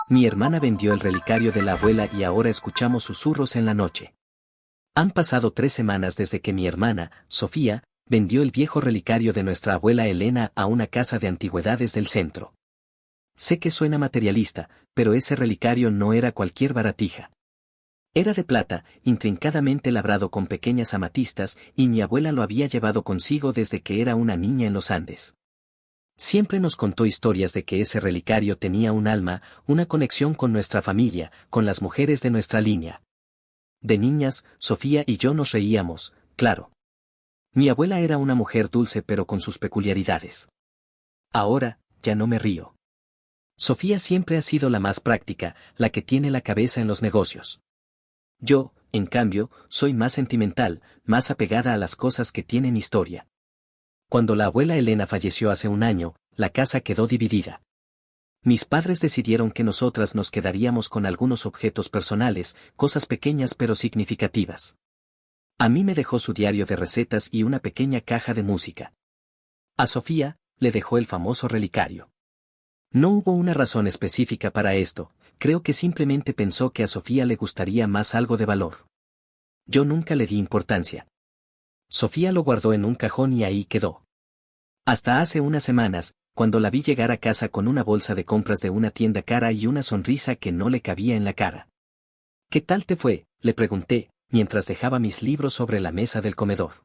Mi hermana vendió el relicario de la abuela y ahora escuchamos susurros en la noche. Han pasado 3 semanas desde que mi hermana, Sofía, vendió el viejo relicario de nuestra abuela Elena a una casa de antigüedades del centro. Sé que suena materialista, pero ese relicario no era cualquier baratija. Era de plata, intrincadamente labrado con pequeñas amatistas, y mi abuela lo había llevado consigo desde que era una niña en los Andes. Siempre nos contó historias de que ese relicario tenía un alma, una conexión con nuestra familia, con las mujeres de nuestra línea. De niñas, Sofía y yo nos reíamos, claro. Mi abuela era una mujer dulce pero con sus peculiaridades. Ahora, ya no me río. Sofía siempre ha sido la más práctica, la que tiene la cabeza en los negocios. Yo, en cambio, soy más sentimental, más apegada a las cosas que tienen historia. Cuando la abuela Elena falleció hace un año, la casa quedó dividida. Mis padres decidieron que nosotras nos quedaríamos con algunos objetos personales, cosas pequeñas pero significativas. A mí me dejó su diario de recetas y una pequeña caja de música. A Sofía, le dejó el famoso relicario. No hubo una razón específica para esto, creo que simplemente pensó que a Sofía le gustaría más algo de valor. Yo nunca le di importancia. Sofía lo guardó en un cajón y ahí quedó. Hasta hace unas semanas, cuando la vi llegar a casa con una bolsa de compras de una tienda cara y una sonrisa que no le cabía en la cara. ¿Qué tal te fue?, le pregunté, mientras dejaba mis libros sobre la mesa del comedor.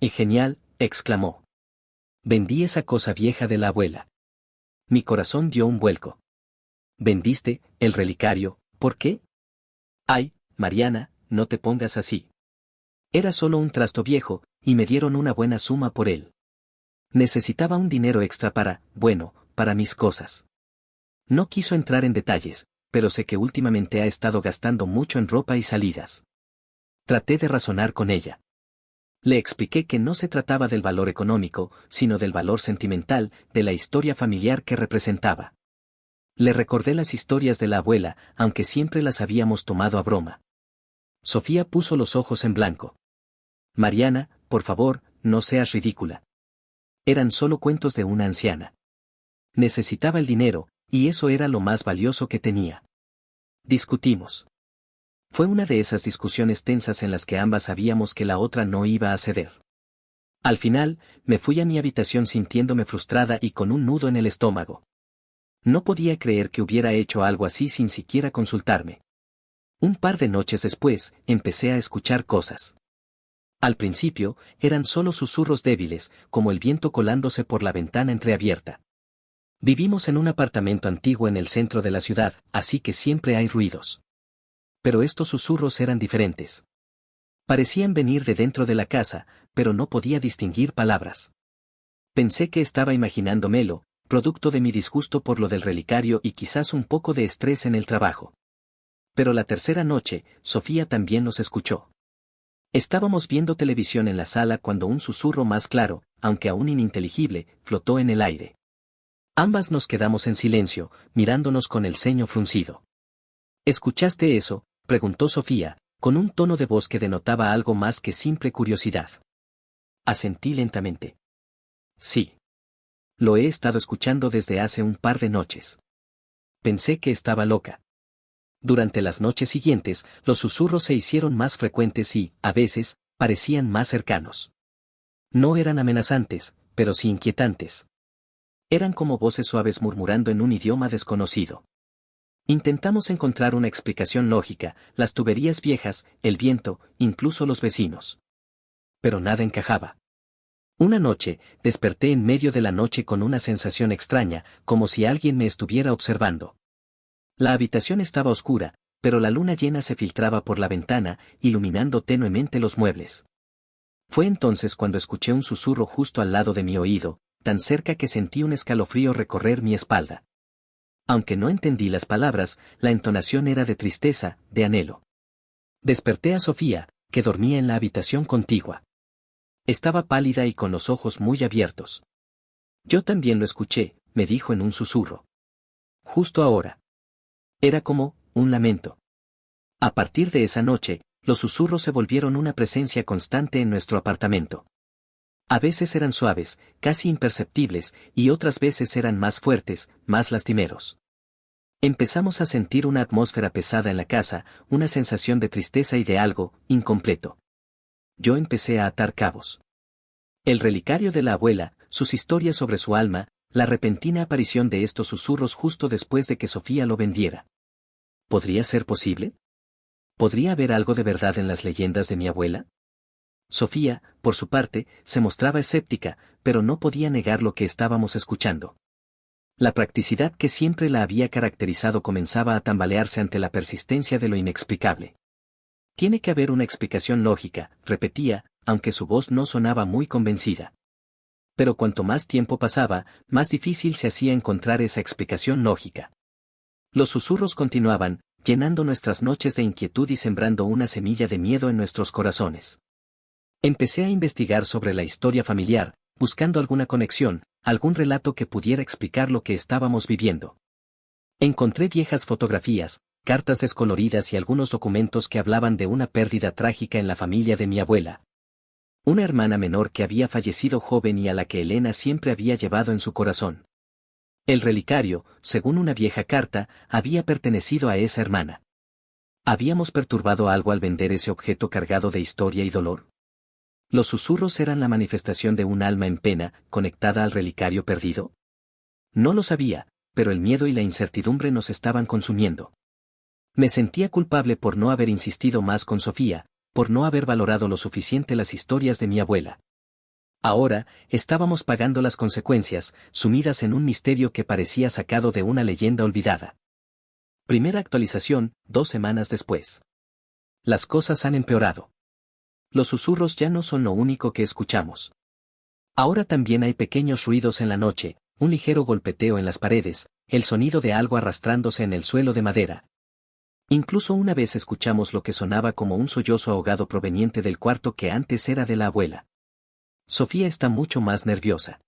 ¡Y genial!, exclamó. Vendí esa cosa vieja de la abuela. Mi corazón dio un vuelco. ¿Vendiste el relicario? ¿Por qué? Ay, Mariana, no te pongas así. Era solo un trasto viejo, y me dieron una buena suma por él. Necesitaba un dinero extra para mis cosas. No quiso entrar en detalles, pero sé que últimamente ha estado gastando mucho en ropa y salidas. Traté de razonar con ella. Le expliqué que no se trataba del valor económico, sino del valor sentimental, de la historia familiar que representaba. Le recordé las historias de la abuela, aunque siempre las habíamos tomado a broma. Sofía puso los ojos en blanco. Mariana, por favor, no seas ridícula. Eran solo cuentos de una anciana. Necesitaba el dinero, y eso era lo más valioso que tenía. Discutimos. Fue una de esas discusiones tensas en las que ambas sabíamos que la otra no iba a ceder. Al final, me fui a mi habitación sintiéndome frustrada y con un nudo en el estómago. No podía creer que hubiera hecho algo así sin siquiera consultarme. Un par de noches después, empecé a escuchar cosas. Al principio, eran solo susurros débiles, como el viento colándose por la ventana entreabierta. Vivimos en un apartamento antiguo en el centro de la ciudad, así que siempre hay ruidos. Pero estos susurros eran diferentes. Parecían venir de dentro de la casa, pero no podía distinguir palabras. Pensé que estaba imaginándomelo, producto de mi disgusto por lo del relicario y quizás un poco de estrés en el trabajo. Pero la tercera noche, Sofía también nos escuchó. Estábamos viendo televisión en la sala cuando un susurro más claro, aunque aún ininteligible, flotó en el aire. Ambas nos quedamos en silencio, mirándonos con el ceño fruncido. ¿Escuchaste eso?, preguntó Sofía, con un tono de voz que denotaba algo más que simple curiosidad. Asentí lentamente. Sí. Lo he estado escuchando desde hace un par de noches. Pensé que estaba loca. Durante las noches siguientes, los susurros se hicieron más frecuentes y, a veces, parecían más cercanos. No eran amenazantes, pero sí inquietantes. Eran como voces suaves murmurando en un idioma desconocido. Intentamos encontrar una explicación lógica, las tuberías viejas, el viento, incluso los vecinos. Pero nada encajaba. Una noche, desperté en medio de la noche con una sensación extraña, como si alguien me estuviera observando. La habitación estaba oscura, pero la luna llena se filtraba por la ventana, iluminando tenuemente los muebles. Fue entonces cuando escuché un susurro justo al lado de mi oído, tan cerca que sentí un escalofrío recorrer mi espalda. Aunque no entendí las palabras, la entonación era de tristeza, de anhelo. Desperté a Sofía, que dormía en la habitación contigua. Estaba pálida y con los ojos muy abiertos. Yo también lo escuché, me dijo en un susurro. Justo ahora. Era como un lamento. A partir de esa noche, los susurros se volvieron una presencia constante en nuestro apartamento. A veces eran suaves, casi imperceptibles, y otras veces eran más fuertes, más lastimeros. Empezamos a sentir una atmósfera pesada en la casa, una sensación de tristeza y de algo incompleto. Yo empecé a atar cabos. El relicario de la abuela, sus historias sobre su alma, la repentina aparición de estos susurros justo después de que Sofía lo vendiera. ¿Podría ser posible? ¿Podría haber algo de verdad en las leyendas de mi abuela? Sofía, por su parte, se mostraba escéptica, pero no podía negar lo que estábamos escuchando. La practicidad que siempre la había caracterizado comenzaba a tambalearse ante la persistencia de lo inexplicable. Tiene que haber una explicación lógica, repetía, aunque su voz no sonaba muy convencida. Pero cuanto más tiempo pasaba, más difícil se hacía encontrar esa explicación lógica. Los susurros continuaban, llenando nuestras noches de inquietud y sembrando una semilla de miedo en nuestros corazones. Empecé a investigar sobre la historia familiar, buscando alguna conexión, algún relato que pudiera explicar lo que estábamos viviendo. Encontré viejas fotografías, cartas descoloridas y algunos documentos que hablaban de una pérdida trágica en la familia de mi abuela. Una hermana menor que había fallecido joven y a la que Elena siempre había llevado en su corazón. El relicario, según una vieja carta, había pertenecido a esa hermana. ¿Habíamos perturbado algo al vender ese objeto cargado de historia y dolor? ¿Los susurros eran la manifestación de un alma en pena, conectada al relicario perdido? No lo sabía, pero el miedo y la incertidumbre nos estaban consumiendo. Me sentía culpable por no haber insistido más con Sofía, por no haber valorado lo suficiente las historias de mi abuela. Ahora, estábamos pagando las consecuencias, sumidas en un misterio que parecía sacado de una leyenda olvidada. Primera actualización, 2 semanas después. Las cosas han empeorado. Los susurros ya no son lo único que escuchamos. Ahora también hay pequeños ruidos en la noche, un ligero golpeteo en las paredes, el sonido de algo arrastrándose en el suelo de madera. Incluso una vez escuchamos lo que sonaba como un sollozo ahogado proveniente del cuarto que antes era de la abuela. Sofía está mucho más nerviosa.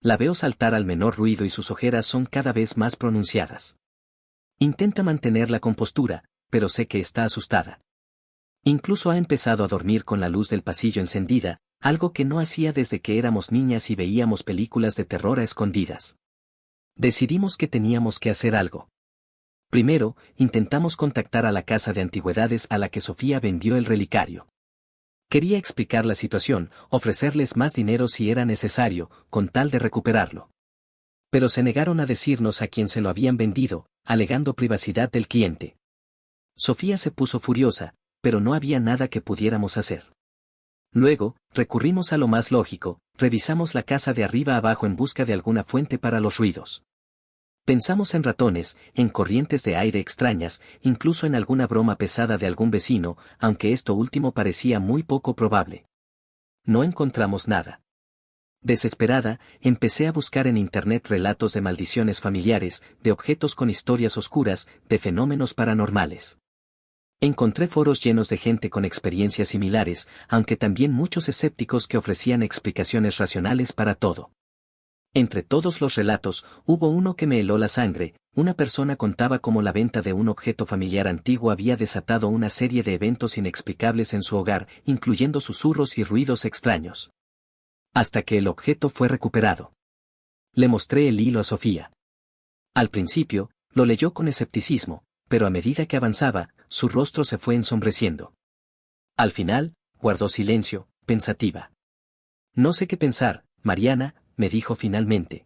La veo saltar al menor ruido y sus ojeras son cada vez más pronunciadas. Intenta mantener la compostura, pero sé que está asustada. Incluso ha empezado a dormir con la luz del pasillo encendida, algo que no hacía desde que éramos niñas y veíamos películas de terror a escondidas. Decidimos que teníamos que hacer algo. Primero, intentamos contactar a la casa de antigüedades a la que Sofía vendió el relicario. Quería explicar la situación, ofrecerles más dinero si era necesario, con tal de recuperarlo. Pero se negaron a decirnos a quién se lo habían vendido, alegando privacidad del cliente. Sofía se puso furiosa, pero no había nada que pudiéramos hacer. Luego, recurrimos a lo más lógico, revisamos la casa de arriba abajo en busca de alguna fuente para los ruidos. Pensamos en ratones, en corrientes de aire extrañas, incluso en alguna broma pesada de algún vecino, aunque esto último parecía muy poco probable. No encontramos nada. Desesperada, empecé a buscar en internet relatos de maldiciones familiares, de objetos con historias oscuras, de fenómenos paranormales. Encontré foros llenos de gente con experiencias similares, aunque también muchos escépticos que ofrecían explicaciones racionales para todo. Entre todos los relatos, hubo uno que me heló la sangre. Una persona contaba cómo la venta de un objeto familiar antiguo había desatado una serie de eventos inexplicables en su hogar, incluyendo susurros y ruidos extraños. Hasta que el objeto fue recuperado. Le mostré el hilo a Sofía. Al principio, lo leyó con escepticismo, pero a medida que avanzaba, su rostro se fue ensombreciendo. Al final, guardó silencio, pensativa. No sé qué pensar, Mariana, me dijo finalmente.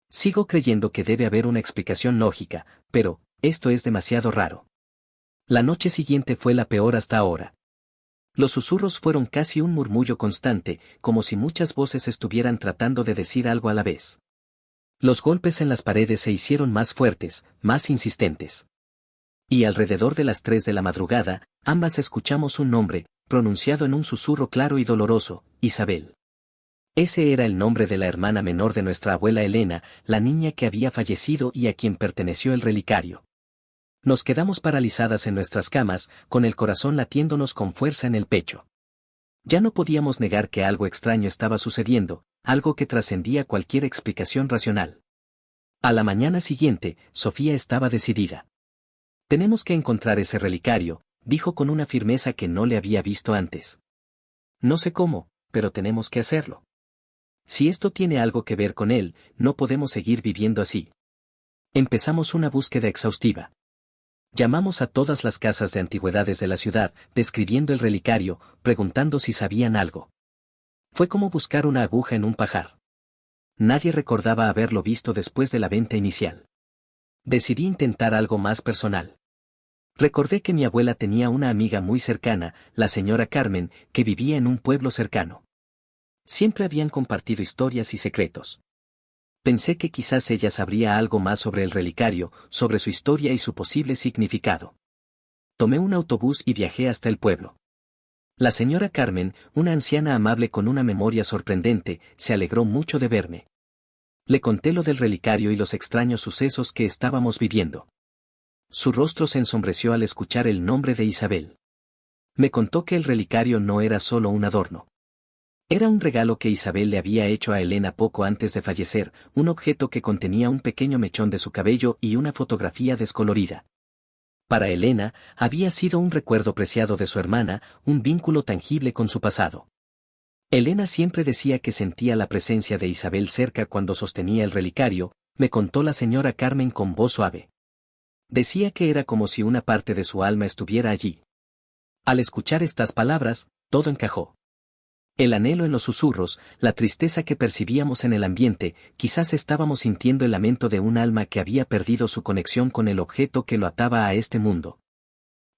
Sigo creyendo que debe haber una explicación lógica, pero, esto es demasiado raro. La noche siguiente fue la peor hasta ahora. Los susurros fueron casi un murmullo constante, como si muchas voces estuvieran tratando de decir algo a la vez. Los golpes en las paredes se hicieron más fuertes, más insistentes. Y alrededor de las 3 de la madrugada, ambas escuchamos un nombre, pronunciado en un susurro claro y doloroso, Isabel. Ese era el nombre de la hermana menor de nuestra abuela Elena, la niña que había fallecido y a quien perteneció el relicario. Nos quedamos paralizadas en nuestras camas, con el corazón latiéndonos con fuerza en el pecho. Ya no podíamos negar que algo extraño estaba sucediendo, algo que trascendía cualquier explicación racional. A la mañana siguiente, Sofía estaba decidida. Tenemos que encontrar ese relicario, dijo con una firmeza que no le había visto antes. No sé cómo, pero tenemos que hacerlo. Si esto tiene algo que ver con él, no podemos seguir viviendo así. Empezamos una búsqueda exhaustiva. Llamamos a todas las casas de antigüedades de la ciudad, describiendo el relicario, preguntando si sabían algo. Fue como buscar una aguja en un pajar. Nadie recordaba haberlo visto después de la venta inicial. Decidí intentar algo más personal. Recordé que mi abuela tenía una amiga muy cercana, la señora Carmen, que vivía en un pueblo cercano. Siempre habían compartido historias y secretos. Pensé que quizás ella sabría algo más sobre el relicario, sobre su historia y su posible significado. Tomé un autobús y viajé hasta el pueblo. La señora Carmen, una anciana amable con una memoria sorprendente, se alegró mucho de verme. Le conté lo del relicario y los extraños sucesos que estábamos viviendo. Su rostro se ensombreció al escuchar el nombre de Isabel. Me contó que el relicario no era solo un adorno. Era un regalo que Isabel le había hecho a Elena poco antes de fallecer, un objeto que contenía un pequeño mechón de su cabello y una fotografía descolorida. Para Elena, había sido un recuerdo preciado de su hermana, un vínculo tangible con su pasado. Elena siempre decía que sentía la presencia de Isabel cerca cuando sostenía el relicario, me contó la señora Carmen con voz suave. Decía que era como si una parte de su alma estuviera allí. Al escuchar estas palabras, todo encajó. El anhelo en los susurros, la tristeza que percibíamos en el ambiente, quizás estábamos sintiendo el lamento de un alma que había perdido su conexión con el objeto que lo ataba a este mundo.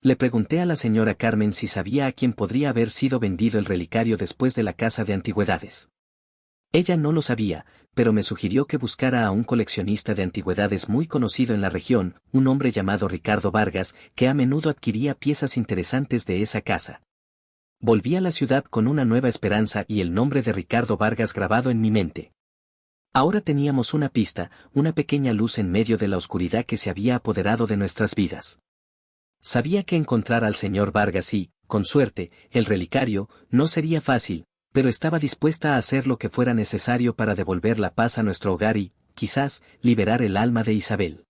Le pregunté a la señora Carmen si sabía a quién podría haber sido vendido el relicario después de la casa de antigüedades. Ella no lo sabía, pero me sugirió que buscara a un coleccionista de antigüedades muy conocido en la región, un hombre llamado Ricardo Vargas, que a menudo adquiría piezas interesantes de esa casa. Volví a la ciudad con una nueva esperanza y el nombre de Ricardo Vargas grabado en mi mente. Ahora teníamos una pista, una pequeña luz en medio de la oscuridad que se había apoderado de nuestras vidas. Sabía que encontrar al señor Vargas y, con suerte, el relicario, no sería fácil, pero estaba dispuesta a hacer lo que fuera necesario para devolver la paz a nuestro hogar y, quizás, liberar el alma de Isabel.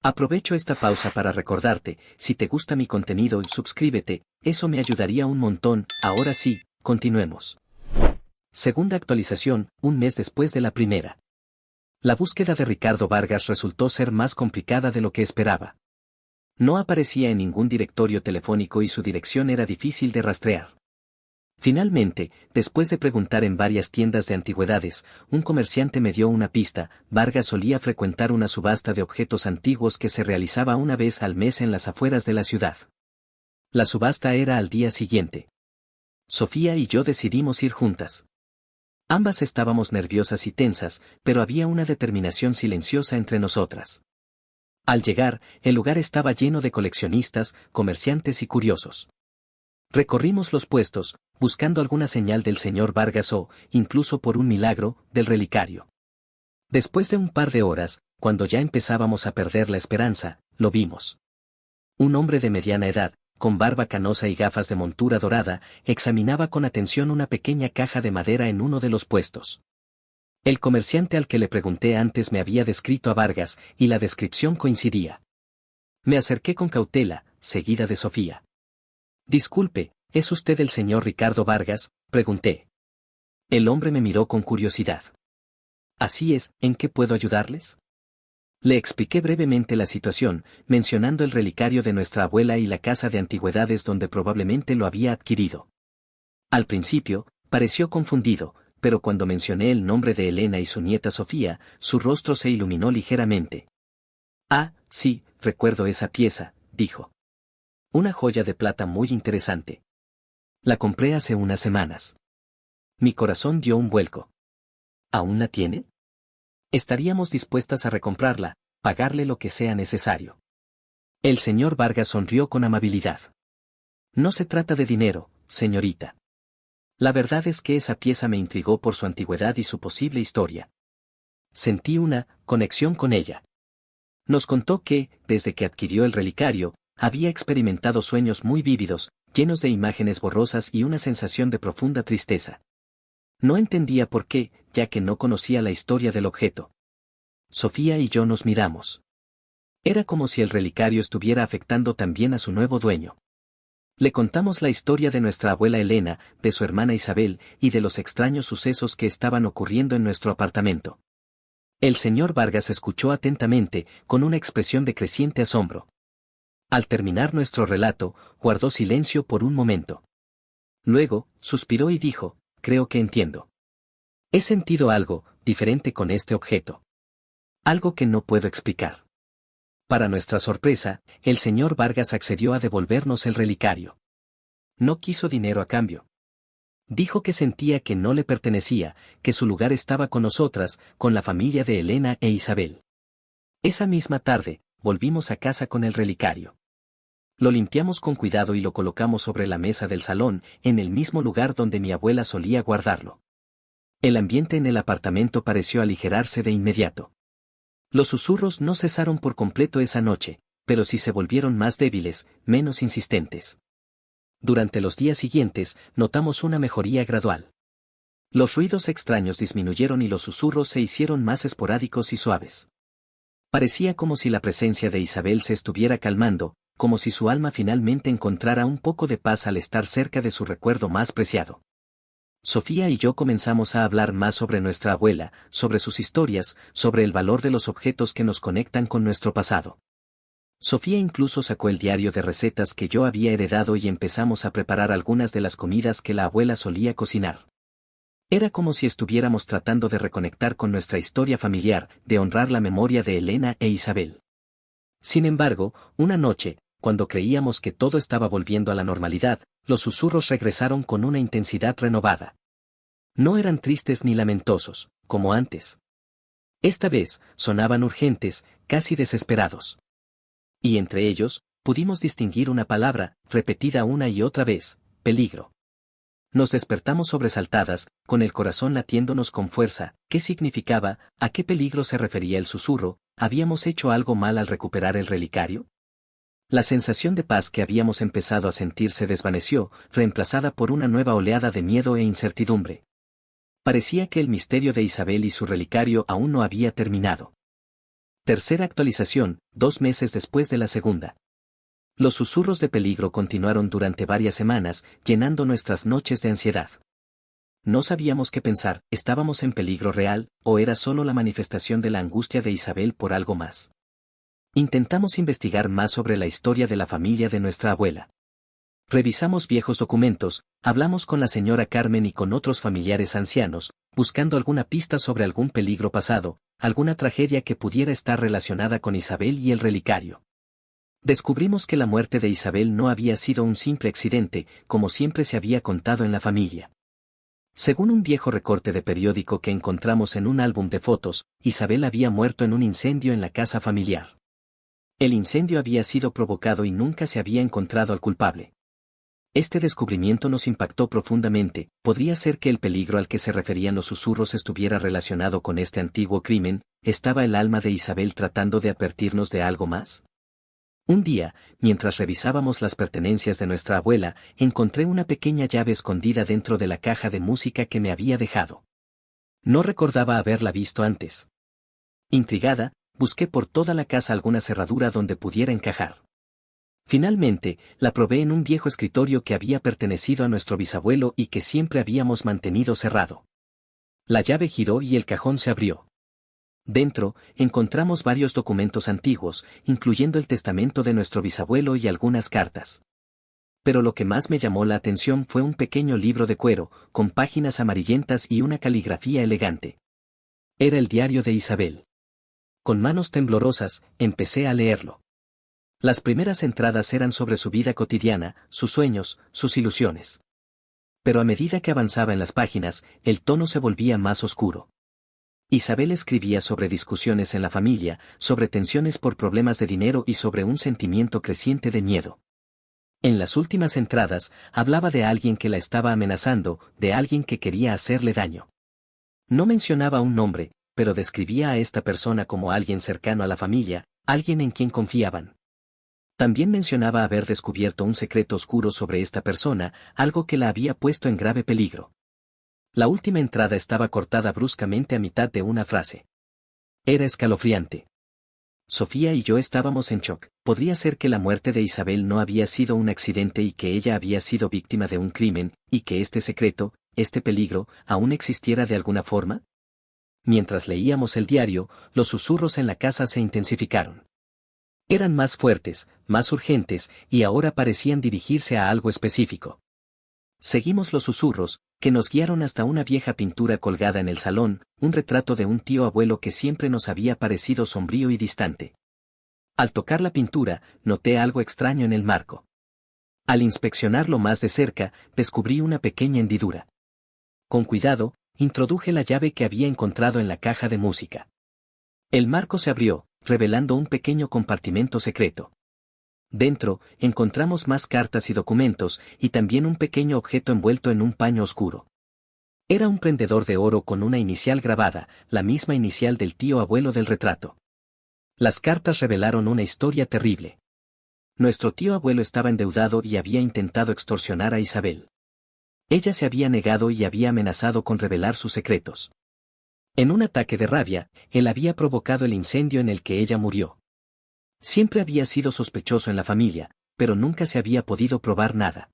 Aprovecho esta pausa para recordarte, si te gusta mi contenido, suscríbete, eso me ayudaría un montón. Ahora sí, continuemos. Segunda actualización, un mes después de la primera. La búsqueda de Ricardo Vargas resultó ser más complicada de lo que esperaba. No aparecía en ningún directorio telefónico y su dirección era difícil de rastrear. Finalmente, después de preguntar en varias tiendas de antigüedades, un comerciante me dio una pista. Vargas solía frecuentar una subasta de objetos antiguos que se realizaba una vez al mes en las afueras de la ciudad. La subasta era al día siguiente. Sofía y yo decidimos ir juntas. Ambas estábamos nerviosas y tensas, pero había una determinación silenciosa entre nosotras. Al llegar, el lugar estaba lleno de coleccionistas, comerciantes y curiosos. Recorrimos los puestos, buscando alguna señal del señor Vargas o, incluso por un milagro, del relicario. Después de un par de horas, cuando ya empezábamos a perder la esperanza, lo vimos. Un hombre de mediana edad, con barba canosa y gafas de montura dorada, examinaba con atención una pequeña caja de madera en uno de los puestos. El comerciante al que le pregunté antes me había descrito a Vargas, y la descripción coincidía. Me acerqué con cautela, seguida de Sofía. Disculpe, ¿es usted el señor Ricardo Vargas?, pregunté. El hombre me miró con curiosidad. Así es, ¿en qué puedo ayudarles? Le expliqué brevemente la situación, mencionando el relicario de nuestra abuela y la casa de antigüedades donde probablemente lo había adquirido. Al principio, pareció confundido, pero cuando mencioné el nombre de Elena y su nieta Sofía, su rostro se iluminó ligeramente. Ah, sí, recuerdo esa pieza, dijo. Una joya de plata muy interesante. La compré hace unas semanas. Mi corazón dio un vuelco. ¿Aún la tiene? Estaríamos dispuestas a recomprarla, pagarle lo que sea necesario. El señor Vargas sonrió con amabilidad. No se trata de dinero, señorita. La verdad es que esa pieza me intrigó por su antigüedad y su posible historia. Sentí una conexión con ella. Nos contó que, desde que adquirió el relicario, había experimentado sueños muy vívidos, llenos de imágenes borrosas y una sensación de profunda tristeza. No entendía por qué, ya que no conocía la historia del objeto. Sofía y yo nos miramos. Era como si el relicario estuviera afectando también a su nuevo dueño. Le contamos la historia de nuestra abuela Elena, de su hermana Isabel, y de los extraños sucesos que estaban ocurriendo en nuestro apartamento. El señor Vargas escuchó atentamente, con una expresión de creciente asombro. Al terminar nuestro relato, guardó silencio por un momento. Luego, suspiró y dijo, creo que entiendo. He sentido algo diferente con este objeto. Algo que no puedo explicar. Para nuestra sorpresa, el señor Vargas accedió a devolvernos el relicario. No quiso dinero a cambio. Dijo que sentía que no le pertenecía, que su lugar estaba con nosotras, con la familia de Elena e Isabel. Esa misma tarde, volvimos a casa con el relicario. Lo limpiamos con cuidado y lo colocamos sobre la mesa del salón, en el mismo lugar donde mi abuela solía guardarlo. El ambiente en el apartamento pareció aligerarse de inmediato. Los susurros no cesaron por completo esa noche, pero sí se volvieron más débiles, menos insistentes. Durante los días siguientes, notamos una mejoría gradual. Los ruidos extraños disminuyeron y los susurros se hicieron más esporádicos y suaves. Parecía como si la presencia de Isabel se estuviera calmando, como si su alma finalmente encontrara un poco de paz al estar cerca de su recuerdo más preciado. Sofía y yo comenzamos a hablar más sobre nuestra abuela, sobre sus historias, sobre el valor de los objetos que nos conectan con nuestro pasado. Sofía incluso sacó el diario de recetas que yo había heredado y empezamos a preparar algunas de las comidas que la abuela solía cocinar. Era como si estuviéramos tratando de reconectar con nuestra historia familiar, de honrar la memoria de Elena e Isabel. Sin embargo, una noche, cuando creíamos que todo estaba volviendo a la normalidad, los susurros regresaron con una intensidad renovada. No eran tristes ni lamentosos, como antes. Esta vez, sonaban urgentes, casi desesperados. Y entre ellos, pudimos distinguir una palabra, repetida una y otra vez, peligro. Nos despertamos sobresaltadas, con el corazón latiéndonos con fuerza. ¿Qué significaba? ¿A qué peligro se refería el susurro? ¿Habíamos hecho algo mal al recuperar el relicario? La sensación de paz que habíamos empezado a sentir se desvaneció, reemplazada por una nueva oleada de miedo e incertidumbre. Parecía que el misterio de Isabel y su relicario aún no había terminado. Tercera actualización, 2 meses después de la segunda. Los susurros de peligro continuaron durante varias semanas, llenando nuestras noches de ansiedad. No sabíamos qué pensar, ¿estábamos en peligro real, o era solo la manifestación de la angustia de Isabel por algo más? Intentamos investigar más sobre la historia de la familia de nuestra abuela. Revisamos viejos documentos, hablamos con la señora Carmen y con otros familiares ancianos, buscando alguna pista sobre algún peligro pasado, alguna tragedia que pudiera estar relacionada con Isabel y el relicario. Descubrimos que la muerte de Isabel no había sido un simple accidente, como siempre se había contado en la familia. Según un viejo recorte de periódico que encontramos en un álbum de fotos, Isabel había muerto en un incendio en la casa familiar. El incendio había sido provocado y nunca se había encontrado al culpable. Este descubrimiento nos impactó profundamente. ¿Podría ser que el peligro al que se referían los susurros estuviera relacionado con este antiguo crimen? ¿Estaba el alma de Isabel tratando de advertirnos de algo más? Un día, mientras revisábamos las pertenencias de nuestra abuela, encontré una pequeña llave escondida dentro de la caja de música que me había dejado. No recordaba haberla visto antes. Intrigada, busqué por toda la casa alguna cerradura donde pudiera encajar. Finalmente, la probé en un viejo escritorio que había pertenecido a nuestro bisabuelo y que siempre habíamos mantenido cerrado. La llave giró y el cajón se abrió. Dentro, encontramos varios documentos antiguos, incluyendo el testamento de nuestro bisabuelo y algunas cartas. Pero lo que más me llamó la atención fue un pequeño libro de cuero, con páginas amarillentas y una caligrafía elegante. Era el diario de Isabel. Con manos temblorosas, empecé a leerlo. Las primeras entradas eran sobre su vida cotidiana, sus sueños, sus ilusiones. Pero a medida que avanzaba en las páginas, el tono se volvía más oscuro. Isabel escribía sobre discusiones en la familia, sobre tensiones por problemas de dinero y sobre un sentimiento creciente de miedo. En las últimas entradas, hablaba de alguien que la estaba amenazando, de alguien que quería hacerle daño. No mencionaba un nombre, pero describía a esta persona como alguien cercano a la familia, alguien en quien confiaban. También mencionaba haber descubierto un secreto oscuro sobre esta persona, algo que la había puesto en grave peligro. La última entrada estaba cortada bruscamente a mitad de una frase. Era escalofriante. Sofía y yo estábamos en shock. ¿Podría ser que la muerte de Isabel no había sido un accidente y que ella había sido víctima de un crimen, y que este secreto, este peligro, aún existiera de alguna forma? Mientras leíamos el diario, los susurros en la casa se intensificaron. Eran más fuertes, más urgentes, y ahora parecían dirigirse a algo específico. Seguimos los susurros, que nos guiaron hasta una vieja pintura colgada en el salón, un retrato de un tío abuelo que siempre nos había parecido sombrío y distante. Al tocar la pintura, noté algo extraño en el marco. Al inspeccionarlo más de cerca, descubrí una pequeña hendidura. Con cuidado, introduje la llave que había encontrado en la caja de música. El marco se abrió, revelando un pequeño compartimento secreto. Dentro, encontramos más cartas y documentos, y también un pequeño objeto envuelto en un paño oscuro. Era un prendedor de oro con una inicial grabada, la misma inicial del tío abuelo del retrato. Las cartas revelaron una historia terrible. Nuestro tío abuelo estaba endeudado y había intentado extorsionar a Isabel. Ella se había negado y había amenazado con revelar sus secretos. En un ataque de rabia, él había provocado el incendio en el que ella murió. Siempre había sido sospechoso en la familia, pero nunca se había podido probar nada.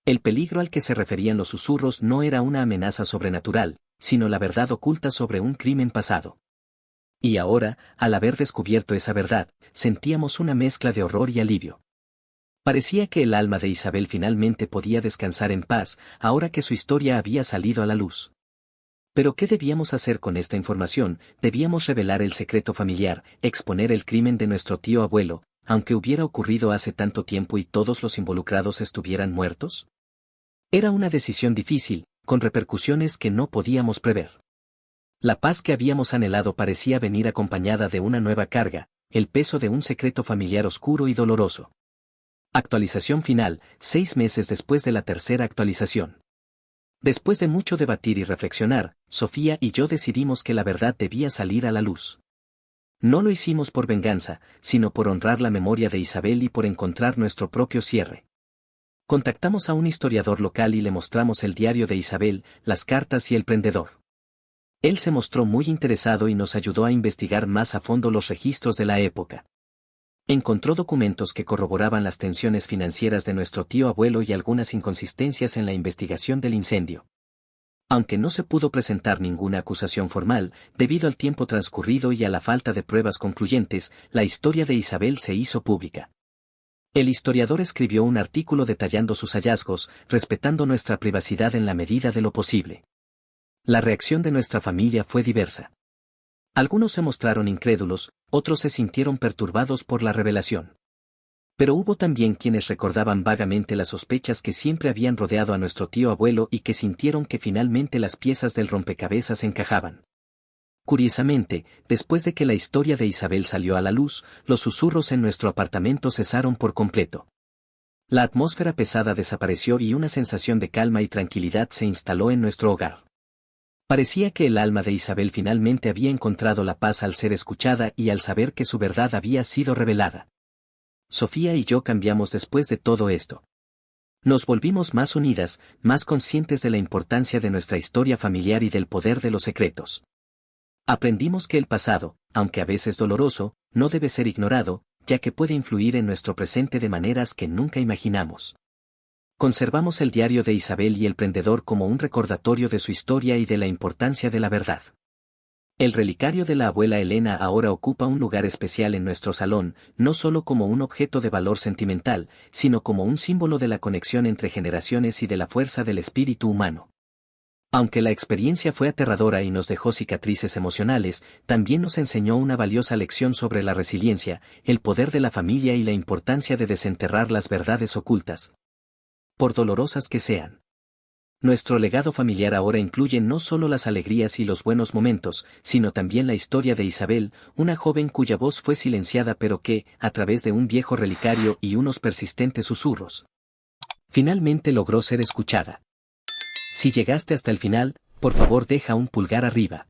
El peligro al que se referían los susurros no era una amenaza sobrenatural, sino la verdad oculta sobre un crimen pasado. Y ahora, al haber descubierto esa verdad, sentíamos una mezcla de horror y alivio. Parecía que el alma de Isabel finalmente podía descansar en paz, ahora que su historia había salido a la luz. Pero ¿qué debíamos hacer con esta información? Debíamos revelar el secreto familiar, exponer el crimen de nuestro tío abuelo, aunque hubiera ocurrido hace tanto tiempo y todos los involucrados estuvieran muertos. Era una decisión difícil, con repercusiones que no podíamos prever. La paz que habíamos anhelado parecía venir acompañada de una nueva carga, el peso de un secreto familiar oscuro y doloroso. Actualización final, 6 meses después de la tercera actualización. Después de mucho debatir y reflexionar, Sofía y yo decidimos que la verdad debía salir a la luz. No lo hicimos por venganza, sino por honrar la memoria de Isabel y por encontrar nuestro propio cierre. Contactamos a un historiador local y le mostramos el diario de Isabel, las cartas y el prendedor. Él se mostró muy interesado y nos ayudó a investigar más a fondo los registros de la época. Encontró documentos que corroboraban las tensiones financieras de nuestro tío abuelo y algunas inconsistencias en la investigación del incendio. Aunque no se pudo presentar ninguna acusación formal, debido al tiempo transcurrido y a la falta de pruebas concluyentes, la historia de Isabel se hizo pública. El historiador escribió un artículo detallando sus hallazgos, respetando nuestra privacidad en la medida de lo posible. La reacción de nuestra familia fue diversa. Algunos se mostraron incrédulos, otros se sintieron perturbados por la revelación. Pero hubo también quienes recordaban vagamente las sospechas que siempre habían rodeado a nuestro tío abuelo y que sintieron que finalmente las piezas del rompecabezas encajaban. Curiosamente, después de que la historia de Isabel salió a la luz, los susurros en nuestro apartamento cesaron por completo. La atmósfera pesada desapareció y una sensación de calma y tranquilidad se instaló en nuestro hogar. Parecía que el alma de Isabel finalmente había encontrado la paz al ser escuchada y al saber que su verdad había sido revelada. Sofía y yo cambiamos después de todo esto. Nos volvimos más unidas, más conscientes de la importancia de nuestra historia familiar y del poder de los secretos. Aprendimos que el pasado, aunque a veces doloroso, no debe ser ignorado, ya que puede influir en nuestro presente de maneras que nunca imaginamos. Conservamos el diario de Isabel y el prendedor como un recordatorio de su historia y de la importancia de la verdad. El relicario de la abuela Elena ahora ocupa un lugar especial en nuestro salón, no solo como un objeto de valor sentimental, sino como un símbolo de la conexión entre generaciones y de la fuerza del espíritu humano. Aunque la experiencia fue aterradora y nos dejó cicatrices emocionales, también nos enseñó una valiosa lección sobre la resiliencia, el poder de la familia y la importancia de desenterrar las verdades ocultas, por dolorosas que sean. Nuestro legado familiar ahora incluye no solo las alegrías y los buenos momentos, sino también la historia de Isabel, una joven cuya voz fue silenciada pero que, a través de un viejo relicario y unos persistentes susurros, finalmente logró ser escuchada. Si llegaste hasta el final, por favor deja un pulgar arriba.